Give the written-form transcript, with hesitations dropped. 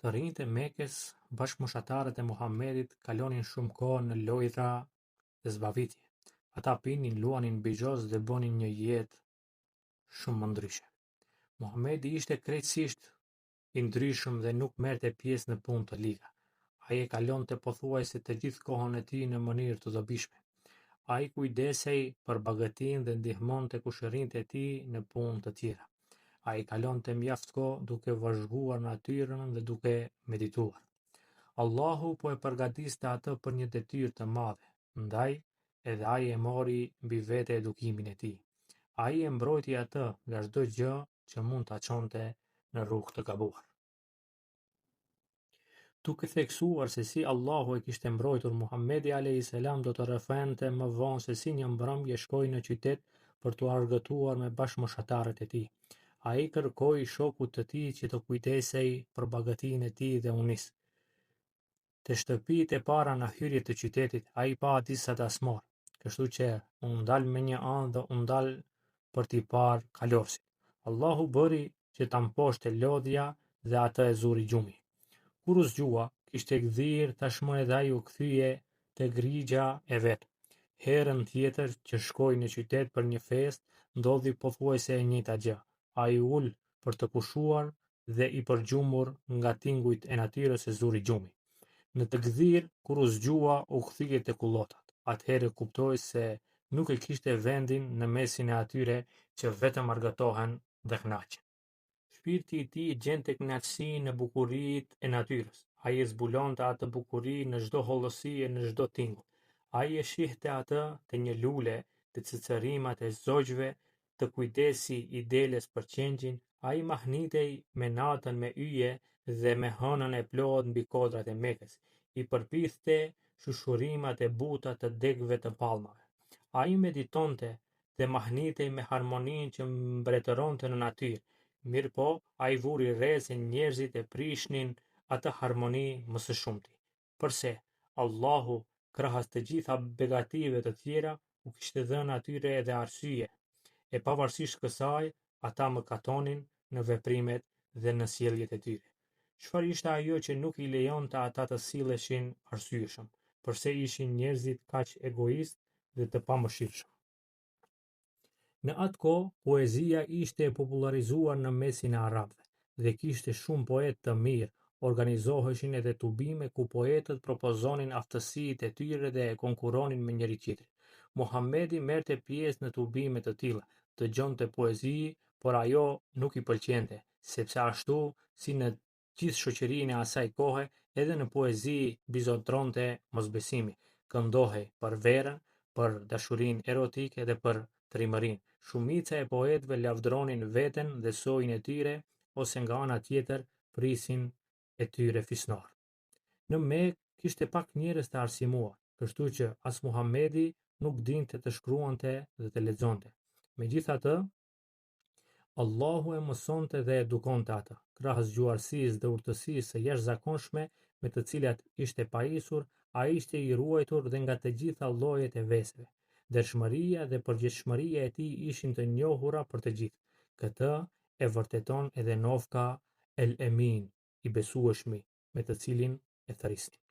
Të rinjtë e Mekës, bashkëmoshatarët e Muhamedit kalonin shumë kohë në lojra dhe zbavitje. Ata pinin, luanin bixhoz dhe bënin një jetë shumë më ndryshe. Muhamedi ishte krejtësisht i ndryshëm dhe nuk merrte pjesë në punë të liga. Ai e kalonte pothuajse të gjithë kohën e tij në mënyrë të dobishme. Ai kujdesej për bagëtinë dhe ndihmonte kushërinjtë e tij në punë të tjera. Ai kalonte mjaft kohë duke vëzhguar natyrën dhe duke medituar. Allahu po e përgatiste atë për një detyrë të madhe, ndaj edhe ai e mori mbi vete edukimin e tij. Ai e mbrojti atë nga çdo gjë që mund ta çonte në rrugë të gabuar. Duke theksuar se si Allahu e kishte mbrojtur, Muhamedi a.s. do të rrëfente më vonë se si një mbrëmje shkoi në qytet për t'u argëtuar me bashkëmoshatarët e tij. Ai kërkoi shokut të tij që të kujdesej për bagëtinë e tij dhe u nis. Te shtëpitë e para në hyrje të qytetit, ai pa disa dasmor, kështu që u ndal me një anë dhe u ndal për t'i parë kalorësit. Allahu bëri që ta mposhte lodhja dhe atë e zuri gjumi. Kur u zgjua, kishte gdhir tashmë edhe ai u kthye te grigja e vet. Herën tjetër që shkoi në qytet për një festë, ndodhi pothuajse e njëjta gjë. Ai ul për të pushuar dhe i përgjumur nga tingujt e natyrës e zuri gjumi. Në të gdhir, kur u zgjua, u kthye te kullotat. Atëherë kuptoi se nuk e kishte vendin në mesin e atyre që vetëm argëtohen dhe kënaqen. Shpirti i tij gjente kënaqësi në bukuritë e natyrës. Ai e zbulonte atë bukuri në çdo hollësi e në çdo tingull. Ai e shihte atë te një lule, te cicërimat e zogjve, të kujdesi i deles për qengjin. Ai mahnitej me natën me yje dhe me hënën e plot mbi kodrat e Mekës. I përpithte shushurimat e buta të degëve të palmave. Ai meditonte dhe mahnitej me harmoninë që mbretëronte në natyrë. Mirë po, ai vuri re se njerëzit e prishnin atë harmoni më së shumti. Përse, Allahu, krahas të gjitha begative të tjera, u kishte dhënë atyre edhe arsye, e pavarësisht kësaj, ata mëkatonin në veprimet dhe në sjelljet e tyre. Çfarë ishte ajo që nuk i lejonte ata të silleshin arsyeshëm? Përse ishin njerëzit kaq egoist dhe të pamëshirshëm? Në atë kohë, poezia ishte e popularizuar në mesin e arabëve dhe kishte shumë poetë të mirë. Organizoheshin edhe tubime ku poetët propozonin aftësitë e tyre dhe e konkuronin me njëri tjetrin. Muhamedi merrte pjesë në tubime të tilla, dëgjonte poezi, por ajo nuk i pëlqente, sepse ashtu si në gjithë shoqërinë e asaj kohe, edhe në poezi bizotronte mosbesimi, këndohej për verën, për dashurinë erotike dhe për trimërinë. Shumica e poetëve lavdronin veten dhe sojën e tyre, ose nga ana tjetër prisin e tyre fisnor. Në Mekë kishte pak njerëz të arsimuar, kështu që as Muhamedi nuk dinte të shkruante dhe të lexonte. Megjithatë, Allahu e mësonte dhe edukonte atë. Krahas gjuarësisë dhe urtësisë së jashtëzakonshme me të cilat ishte pajisur, ai ishte i ruajtur dhe nga të gjitha llojet e veseve. Dershmëria dhe përgjegjësia e tij ishin të njohura për të gjithë. Këtë e vërteton edhe nofka El Emin, i besueshmi, me të cilin e thërisnin.